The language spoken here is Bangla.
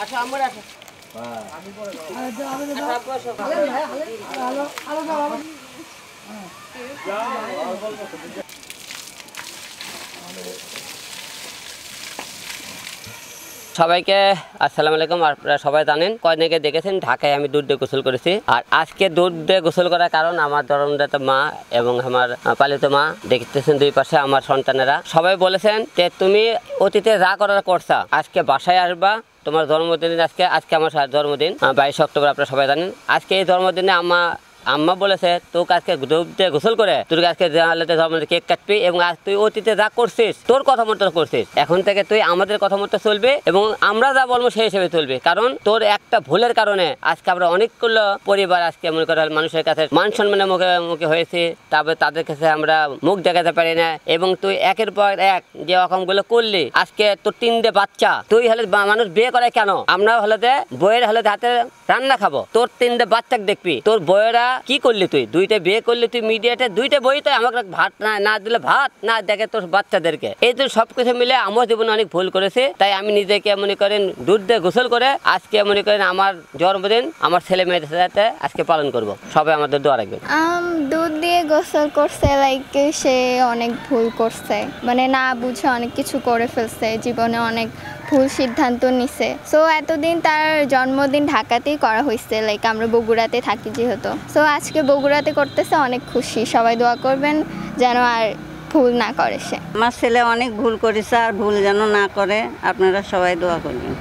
আচ্ছা আমরা আসো আমি পরে সবাইকে আসসালামু আলাইকুম। আপনারা সবাই জানেন কয়দিনকে দেখেছেন ঢাকায় আমি দুধ দিয়ে গোসল করেছি। আর আজকে দুধ দিয়ে গোসল করার কারণ আমার জন্মদাতা মা এবং আমার পালিত মা দেখতেছেন দুই পাশে আমার সন্তানেরা সবাই বলেছেন যে তুমি অতীতে যা করার করছা আজকে বাসায় আসবা, তোমার জন্মদিন আজকে আমার জন্মদিন 22 অক্টোবর। আপনারা সবাই জানেন আজকে এই জন্মদিনে আম্মা বলেছে তোকে আজকে দুধ দিয়ে গোসল করে তুই আজকে জন্মদিনে কেক কাটবি এবং আজ তুই অতীতে যা করছিস তোর কথা মতো করছিস, এখন থেকে তুই আমাদের কথা মতো চলবে এবং আমরা যা বলবো সেই হিসেবে চলবে। কারণ তোর একটা ভুলের কারণে আজকে আমরা অনেকগুলো পরিবার আজকে মনে করেন মানুষের কাছে মান সম্মানের মুখে হয়েছে, তারপরে তাদের কাছে আমরা মুখ দেখাতে পারি না এবং তুই একের পর এক যে রকমগুলো করলি আজকে তোর 3টে বাচ্চা, তুই হলে মানুষ বিয়ে করে কেন, আমরা হলে বইয়ের হলে হাতে রান্না খাবো, তোর 3টে বাচ্চাকে দেখবি, তোর বইয়েরা কি করলি, তুই 2টে বিয়ে করলি, তুই মিডিয়াতে 2টে বই তো আমাকে ভাত না দিলে ভাত না দেখে তোর বাচ্চাদেরকে। এই তো সবকিছু মিলে আমার জীবনে অনেক ভুল করেছে। তাই আমি নিজেকে মনে করেন দুধ দিয়ে গোসল করে আজকে মনে করেন আমার জন্মদিন আমার ছেলে মেয়েদের সাথে আজকে পালন করব। সবাই আমাদের দোয়া রাখবেন। দুধ দিয়ে গোসল করছে লাইক সে অনেক ভুল করছে, মানে না বুঝে অনেক কিছু করে ফেলছে, জীবনে অনেক ভুল সিদ্ধান্ত নিছে। সো এতদিন তার জন্মদিন ঢাকাতেই করা হয়েছে, লাইক আমরা বগুড়াতে থাকি যেহেতু। সো আজকে বগুড়াতে করতেছে, অনেক খুশি। সবাই দোয়া করবেন যেন আর ভুল না করে সে। আমার ছেলে অনেক ভুল করেছে, আর ভুল যেন না করে, আপনারা সবাই দোয়া করবেন।